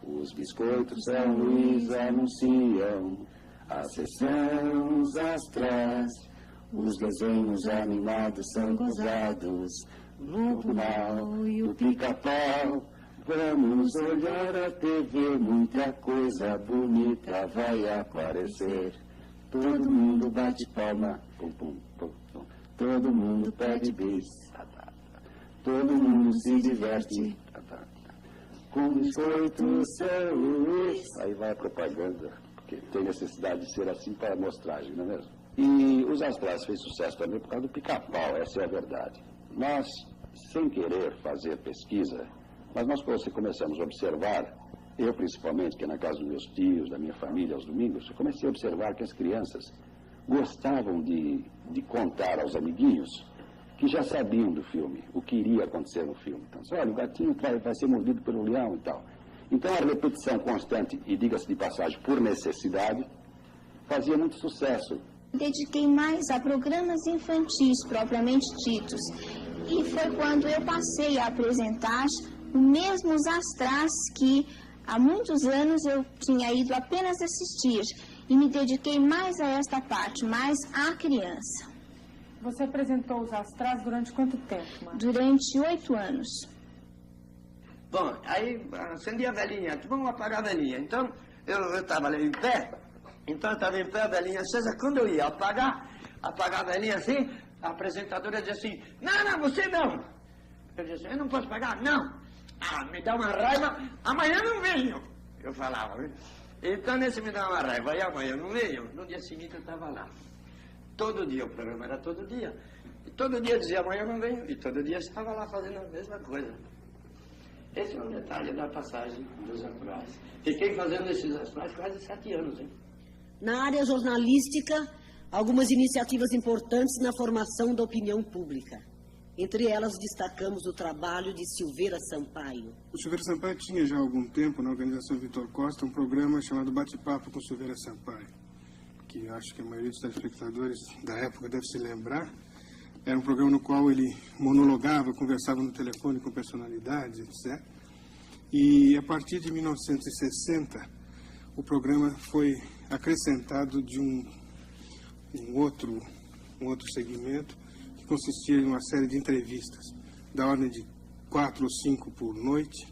Os biscoitos São Luís anunciam a sessão Os Astrais. Os desenhos animados são gozados. Lobo Mau e o Pica-Pau. Vamos olhar a TV, muita coisa bonita vai aparecer. Todo mundo bate palma, pum, pum, pum, pum. Todo mundo pede bis, todo mundo se diverte, com biscoito São Luís. Aí vai a propaganda, porque tem necessidade de ser assim para a amostragem, não é mesmo? E os Astrais fez sucesso também por causa do Pica-Pau, essa é a verdade. Nós, sem querer fazer pesquisa, mas nós começamos a observar, eu principalmente, que é na casa dos meus tios, da minha família, aos domingos, eu comecei a observar que as crianças gostavam de contar aos amiguinhos que já sabiam do filme, o que iria acontecer no filme. Então, olha, o gatinho vai ser mordido pelo leão e tal. Então, a repetição constante, e diga-se de passagem, por necessidade, fazia muito sucesso.
Dediquei mais a programas infantis, propriamente ditos. E foi quando eu passei a apresentar os mesmos Astrais que há muitos anos eu tinha ido apenas assistir. E me dediquei mais a esta parte, mais à criança.
Você apresentou os Astrais durante quanto tempo, Márcia?
Durante 8 anos.
Bom, aí acendi a velhinha, vamos apagar a velhinha. Então, eu estava ali em pé, a velhinha acesa. Quando eu ia apagar a velhinha assim, a apresentadora dizia assim, não, você não. Eu disse, eu não posso pagar? Não. Me dá uma raiva, amanhã não venho. Eu falava, né? Então, nesse me dá uma raiva, aí amanhã não venho. No dia seguinte eu estava lá. Todo dia, o programa era todo dia. E todo dia eu dizia, amanhã não venho. E todo dia eu estava lá fazendo a mesma coisa. Esse é um detalhe da passagem dos Astrais. Fiquei fazendo esses Astrais quase 7 anos, hein?
Na área jornalística, algumas iniciativas importantes na formação da opinião pública. Entre elas, destacamos o trabalho de Silveira Sampaio.
O Silveira Sampaio tinha já há algum tempo, na organização Vitor Costa, um programa chamado Bate-Papo com Silveira Sampaio, que acho que a maioria dos telespectadores da época deve se lembrar. Era um programa no qual ele monologava, conversava no telefone com personalidades, etc. E a partir de 1960, o programa foi acrescentado de um outro segmento, que consistia em uma série de entrevistas, da ordem de 4 ou 5 por noite,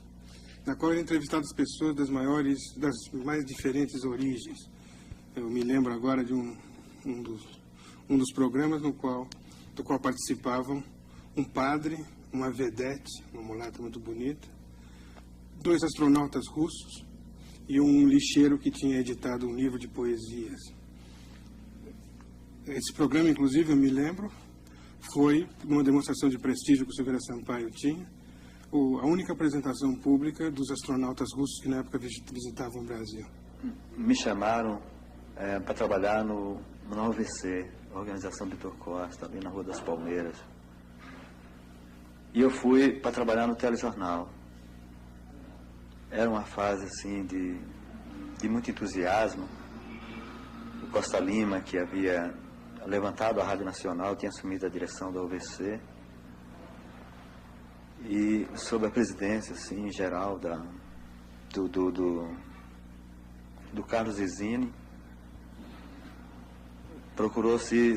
na qual ele entrevistava as pessoas das mais diferentes origens. Eu me lembro agora de um dos programas do qual participavam um padre, uma vedete, uma mulata muito bonita, 2 astronautas russos e um lixeiro que tinha editado um livro de poesias. Esse programa, inclusive, eu me lembro, foi uma demonstração de prestígio que o Silveira Sampaio tinha, a única apresentação pública dos astronautas russos que na época visitavam o Brasil.
Me chamaram para trabalhar na OVC, Organização Vitor Costa, ali na Rua das Palmeiras. E eu fui para trabalhar no telejornal. Era uma fase assim de muito entusiasmo. O Costa Lima, que havia levantado a Rádio Nacional, tinha assumido a direção da OVC. E sob a presidência, assim, em geral, do Carlos Zizini, procurou se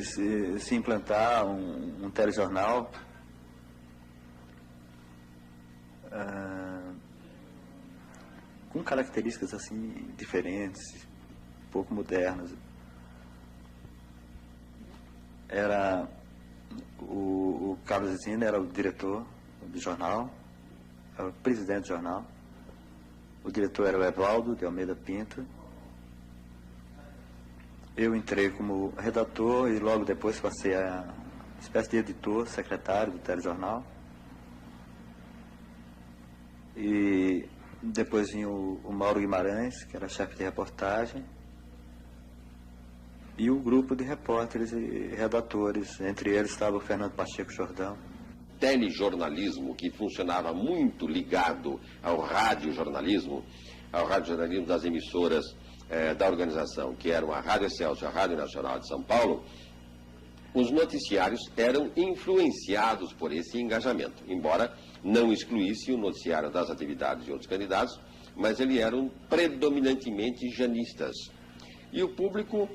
implantar um telejornal com características assim diferentes, um pouco modernas. Era o Carlos Zizini era o diretor do jornal, era o presidente do jornal. O diretor era o Evaldo de Almeida Pinto. Eu entrei como redator e logo depois passei a espécie de editor, secretário do telejornal. E depois vinha o Mauro Guimarães, que era chefe de reportagem, e o grupo de repórteres e redatores. Entre eles estava o Fernando Pacheco Jordão.
Telejornalismo, que funcionava muito ligado ao radiojornalismo das emissoras da organização, que eram a Rádio Excelsior, a Rádio Nacional de São Paulo. Os noticiários eram influenciados por esse engajamento, embora não excluísse o noticiário das atividades de outros candidatos, mas eles eram predominantemente janistas. E o público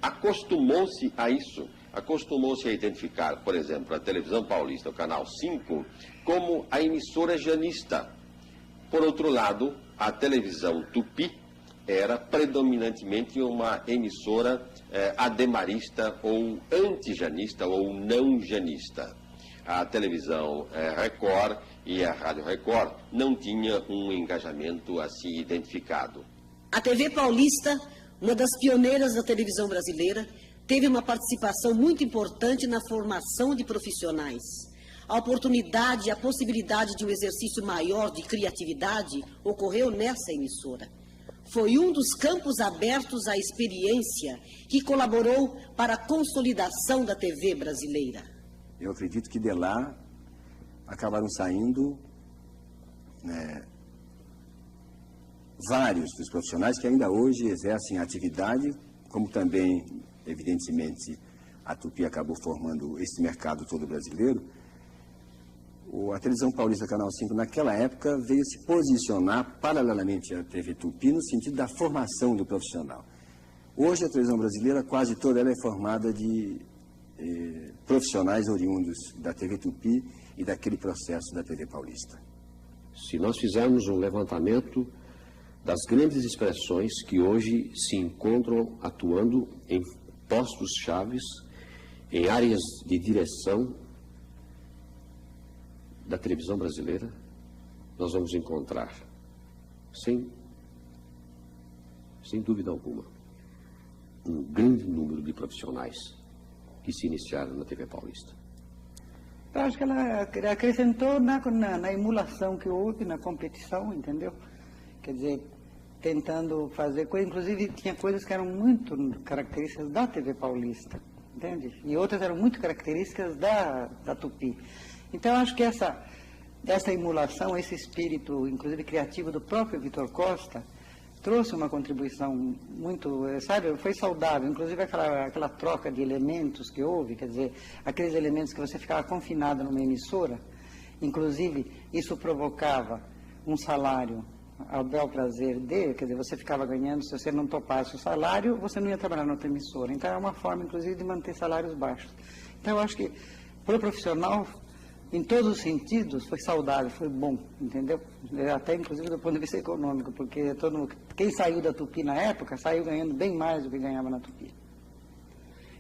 acostumou-se a isso, acostumou-se a identificar, por exemplo, a televisão paulista, o Canal 5, como a emissora janista. Por outro lado, a televisão Tupi era predominantemente uma emissora ademarista ou antijanista ou não janista. A televisão Record e a Rádio Record não tinham um engajamento assim identificado.
A TV Paulista, uma das pioneiras da televisão brasileira, teve uma participação muito importante na formação de profissionais. A oportunidade e a possibilidade de um exercício maior de criatividade ocorreu nessa emissora. Foi um dos campos abertos à experiência que colaborou para a consolidação da TV brasileira.
Eu acredito que de lá acabaram saindo vários dos profissionais que ainda hoje exercem a atividade, como também, evidentemente, a Tupi acabou formando esse mercado todo brasileiro. A televisão paulista Canal 5, naquela época, veio se posicionar paralelamente à TV Tupi no sentido da formação do profissional. Hoje, a televisão brasileira, quase toda ela é formada de profissionais oriundos da TV Tupi e daquele processo da TV Paulista.
Se nós fizermos um levantamento das grandes expressões que hoje se encontram atuando em postos chaves, em áreas de direção da televisão brasileira, nós vamos encontrar, sem dúvida alguma, um grande número de profissionais que se iniciaram na TV Paulista.
Eu acho que ela acrescentou na emulação que houve, na competição, entendeu? Quer dizer, tentando fazer coisas, inclusive tinha coisas que eram muito características da TV Paulista, entende? E outras eram muito características da Tupi. Então, eu acho que essa emulação, esse espírito, inclusive criativo do próprio Vitor Costa, trouxe uma contribuição muito, sabe, foi saudável. Inclusive aquela troca de elementos que houve, quer dizer, aqueles elementos que você ficava confinado numa emissora, inclusive isso provocava um salário ao bel prazer dele, quer dizer, você ficava ganhando, se você não topasse o salário, você não ia trabalhar na outra emissora. Então, é uma forma, inclusive, de manter salários baixos. Então, eu acho que, para o profissional, em todos os sentidos, foi saudável, foi bom, entendeu? Até, inclusive, do ponto de vista econômico, porque quem saiu da Tupi na época, saiu ganhando bem mais do que ganhava na Tupi.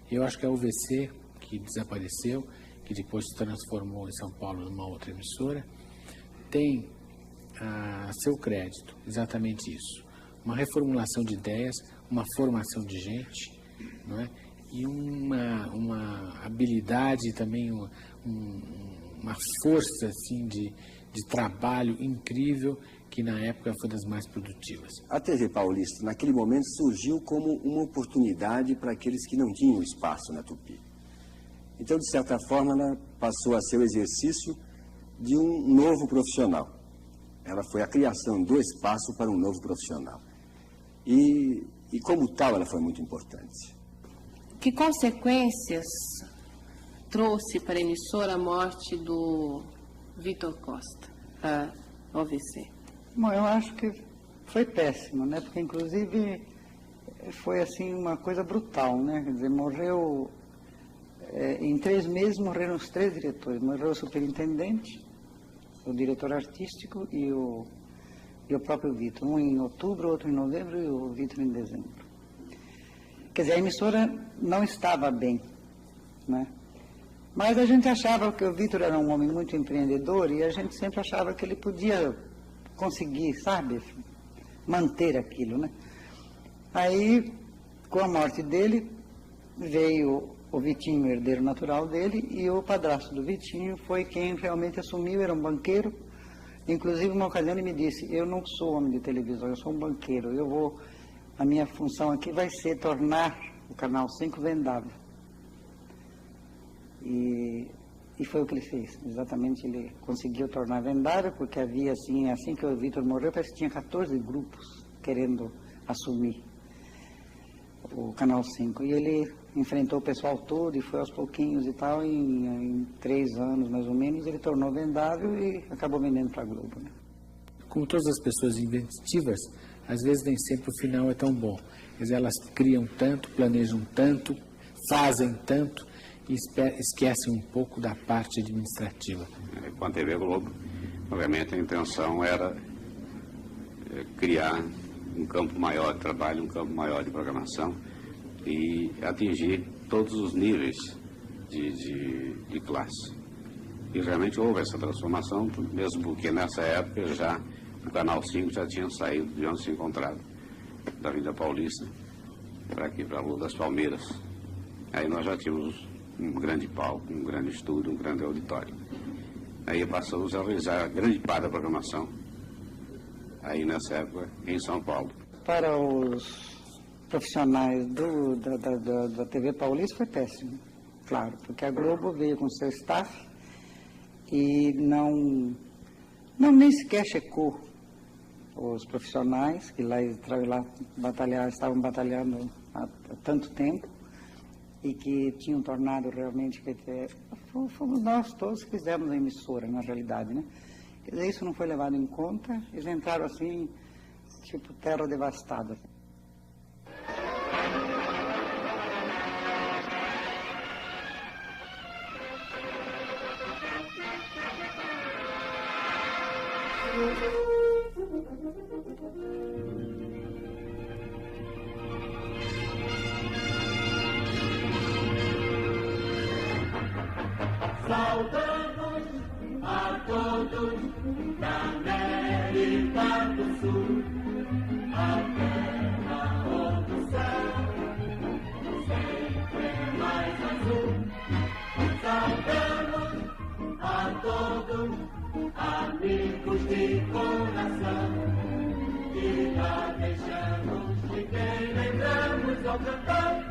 Eu acho que a UVC, que desapareceu, que depois se transformou em São Paulo numa outra emissora, tem a seu crédito exatamente isso. Uma reformulação de ideias, uma formação de gente, não é? e uma habilidade também, uma força assim, de trabalho incrível, que na época foi das mais produtivas.
A TV Paulista, naquele momento, surgiu como uma oportunidade para aqueles que não tinham espaço na Tupi. Então, de certa forma, ela passou a ser o exercício de um novo profissional. Ela foi a criação do espaço para um novo profissional. E como tal, ela foi muito importante.
Que consequências trouxe para a emissora a morte do Vitor Costa, a OVC?
Bom, eu acho que foi péssimo, né? Porque, inclusive, foi, assim, uma coisa brutal, né? Quer dizer, morreu... em 3 meses morreram os 3 diretores. Morreu o superintendente, o diretor artístico e o próprio Vitor. Um em outubro, outro em novembro e o Vitor em dezembro. Quer dizer, a emissora não estava bem, né? Mas a gente achava que o Vitor era um homem muito empreendedor e a gente sempre achava que ele podia conseguir, sabe, manter aquilo, né? Aí, com a morte dele, veio o Vitinho, o herdeiro natural dele, e o padrasto do Vitinho foi quem realmente assumiu, era um banqueiro. Inclusive, uma ocasião ele me disse, eu não sou homem de televisão, eu sou um banqueiro, a minha função aqui vai ser tornar o Canal 5 vendável. E foi o que ele fez, exatamente, ele conseguiu tornar vendável, porque havia, assim que o Vitor morreu, parece que tinha 14 grupos querendo assumir o Canal 5, e ele enfrentou o pessoal todo e foi aos pouquinhos e tal, e em 3 anos mais ou menos ele tornou vendável e acabou vendendo para a Globo, né?
Como todas as pessoas inventivas, às vezes nem sempre o final é tão bom. Quer dizer, elas criam tanto, planejam tanto, fazem tanto e esquecem um pouco da parte administrativa.
Com a TV Globo, obviamente a intenção era criar um campo maior de trabalho, um campo maior de programação e atingir todos os níveis de classe. E realmente houve essa transformação, mesmo porque nessa época já o Canal 5 já tinha saído de onde se encontrava, da Avenida Paulista, para aqui, para a Rua das Palmeiras. Aí nós já tínhamos um grande palco, um grande estúdio, um grande auditório. Aí passamos a realizar grande parte da programação, aí nessa época, em São Paulo.
Para os profissionais da TV Paulista foi péssimo, claro, porque a Globo veio com seu staff e não nem sequer checou os profissionais que lá estavam batalhando há tanto tempo e que tinham tornado realmente, fomos nós todos que fizemos a emissora, na realidade, né? Quer dizer, isso não foi levado em conta, eles entraram assim, tipo terra devastada.
Saudamos a todos da América do Sul, a terra onde o céu sempre é mais azul. Saudamos a todos, amigos de coração, e lá deixamos de quem lembramos ao cantar.